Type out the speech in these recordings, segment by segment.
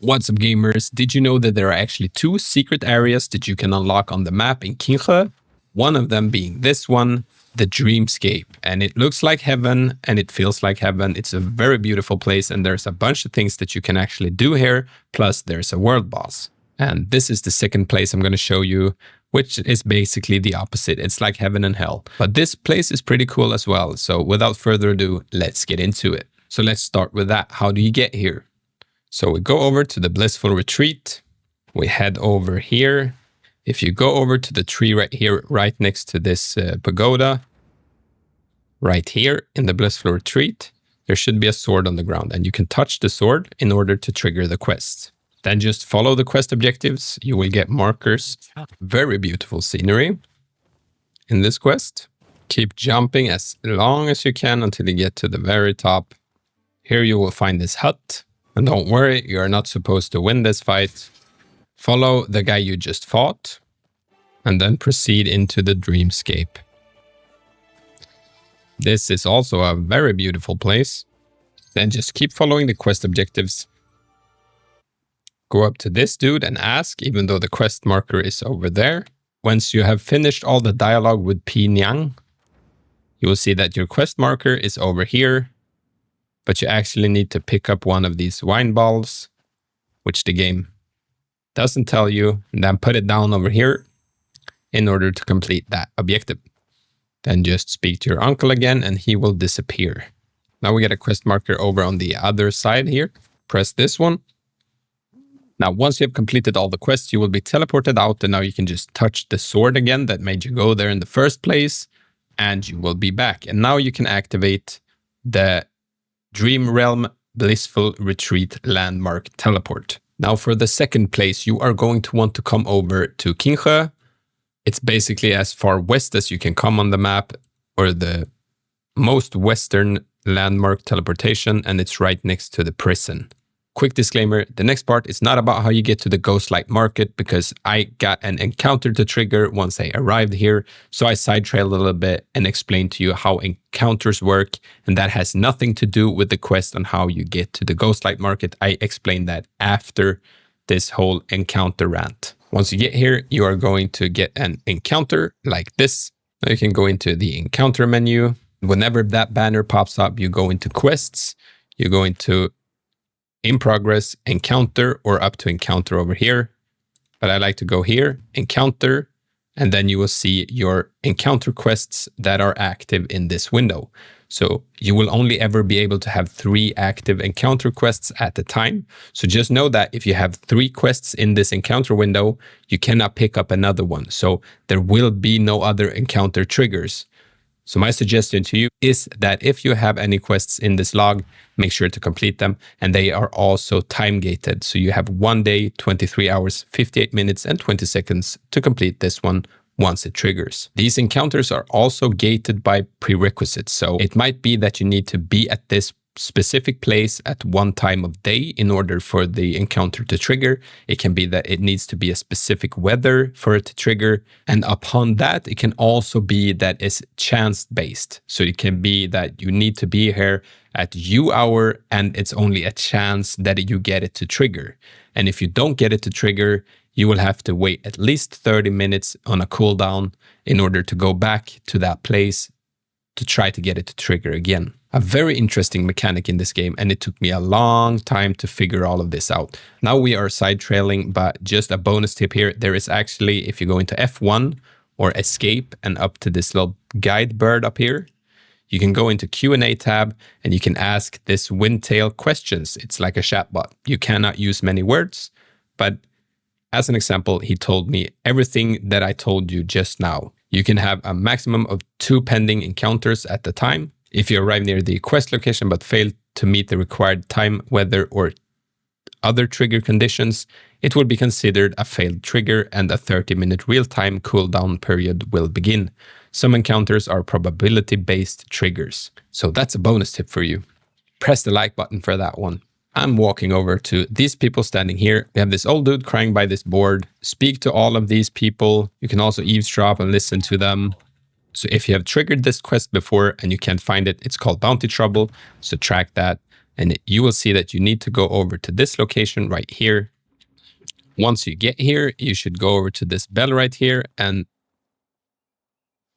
What's up, gamers? Did you know that there are actually 2 secret areas that you can unlock on the map in Kaifeng? One of them being this one, the Dreamscape. And it looks like heaven and it feels like heaven. It's a very beautiful place and there's a bunch of things that you can actually do here. Plus there's a world boss. And this is the second place I'm going to show you, which is basically the opposite. It's like heaven and hell. But this place is pretty cool as well. So without further ado, let's get into it. So let's start with that. How do you get here? So we go over to the Blissful Retreat. We head over here. If you go over to the tree right here, right next to this pagoda, right here in the Blissful Retreat, there should be a sword on the ground and you can touch the sword in order to trigger the quest. Then just follow the quest objectives. You will get markers. Very beautiful scenery in this quest. Keep jumping as long as you can until you get to the very top. Here you will find this hut. And don't worry, you are not supposed to win this fight. Follow the guy you just fought and then proceed into the Dreamscape. This is also a very beautiful place. Then just keep following the quest objectives. Go up to this dude and ask, even though the quest marker is over there. Once you have finished all the dialogue with Pi Nyang, you will see that your quest marker is over here. But you actually need to pick up one of these wine balls, which the game doesn't tell you, and then put it down over here in order to complete that objective. Then just speak to your uncle again and he will disappear. Now we get a quest marker over on the other side here. Press this one. Now once you have completed all the quests, you will be teleported out and now you can just touch the sword again that made you go there in the first place and you will be back. And now you can activate the Dream Realm Blissful Retreat Landmark Teleport. Now for the second place, you are going to want to come over to Kaifeng. It's basically as far west as you can come on the map, or the most western landmark teleportation, and it's right next to the prison. Quick disclaimer, the next part is not about how you get to the Ghostlight Market because I got an encounter to trigger once I arrived here. So I side-trailed a little bit and explained to you how encounters work. And that has nothing to do with the quest on how you get to the Ghostlight Market. I explained that after this whole encounter rant. Once you get here, you are going to get an encounter like this. Now you can go into the encounter menu. Whenever that banner pops up, you go into quests. You go into in progress, encounter, or up to encounter over here. But I like to go here, encounter, and then you will see your encounter quests that are active in this window. So you will only ever be able to have 3 active encounter quests at a time. So just know that if you have 3 quests in this encounter window, you cannot pick up another one. So there will be no other encounter triggers. So my suggestion to you is that if you have any quests in this log, make sure to complete them. And they are also time gated. So you have 1 day, 23 hours, 58 minutes, and 20 seconds to complete this one once it triggers. These encounters are also gated by prerequisites. So it might be that you need to be at this specific place at one time of day in order for the encounter to trigger. It can be that it needs to be a specific weather for it to trigger. And upon that, it can also be that it's chance based. So it can be that you need to be here at U hour and it's only a chance that you get it to trigger. And if you don't get it to trigger, you will have to wait at least 30 minutes on a cooldown in order to go back to that place to try to get it to trigger again. A very interesting mechanic in this game, and it took me a long time to figure all of this out. Now we are side trailing, but just a bonus tip here. There is actually, if you go into F1 or escape and up to this little guide bird up here, you can go into Q&A tab and you can ask this Windtail questions. It's like a chatbot. You cannot use many words, but as an example, he told me everything that I told you just now. You can have a maximum of 2 pending encounters at the time. If you arrive near the quest location but fail to meet the required time, weather, or other trigger conditions, it will be considered a failed trigger and a 30-minute real-time cooldown period will begin. Some encounters are probability-based triggers. So that's a bonus tip for you. Press the like button for that one. I'm walking over to these people standing here. We have this old dude crying by this board. Speak to all of these people. You can also eavesdrop and listen to them. So if you have triggered this quest before and you can't find it, it's called Bounty Trouble. So track that. and you will see that you need to go over to this location right here. Once you get here, you should go over to this bell right here and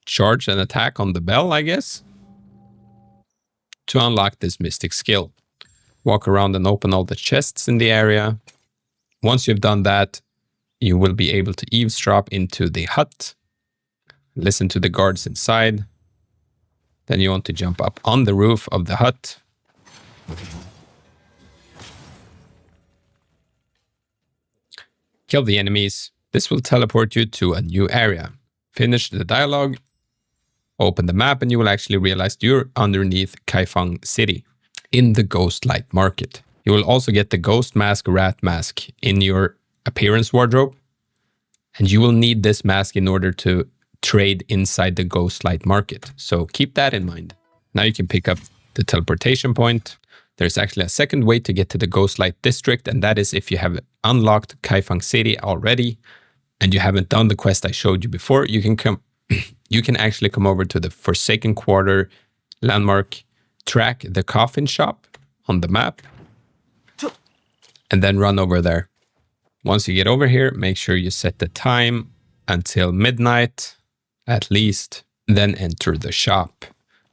charge an attack on the bell, I guess, to unlock this mystic skill. Walk around and open all the chests in the area. Once you've done that, you will be able to eavesdrop into the hut, listen to the guards inside. Then you want to jump up on the roof of the hut. Kill the enemies. This will teleport you to a new area. Finish the dialogue. Open the map and you will actually realize you're underneath Kaifeng city in the Ghostlight Market. You will also get the ghost mask, rat mask in your appearance wardrobe. And you will need this mask in order to trade inside the Ghostlight Market. So keep that in mind. Now you can pick up the teleportation point. There's actually a second way to get to the Ghostlight District, and that is if you have unlocked Kaifeng City already and you haven't done the quest I showed you before, you can actually come over to the Forsaken Quarter landmark, track the coffin shop on the map, and then run over there. Once you get over here, make sure you set the time until midnight, at least, then enter the shop.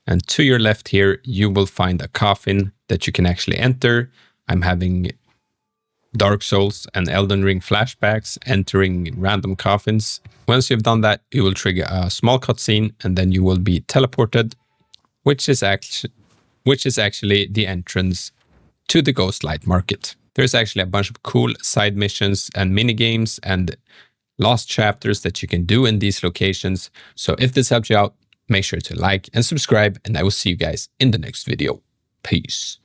And to your left here, you will find a coffin that you can actually enter. I'm having Dark Souls and Elden Ring flashbacks entering random coffins. Once you've done that, you will trigger a small cutscene and then you will be teleported, which is actually the entrance to the Ghostlight Market. There's actually a bunch of cool side missions and mini games and lost chapters that you can do in these locations. So if this helped you out, make sure to like and subscribe, and I will see you guys in the next video. Peace.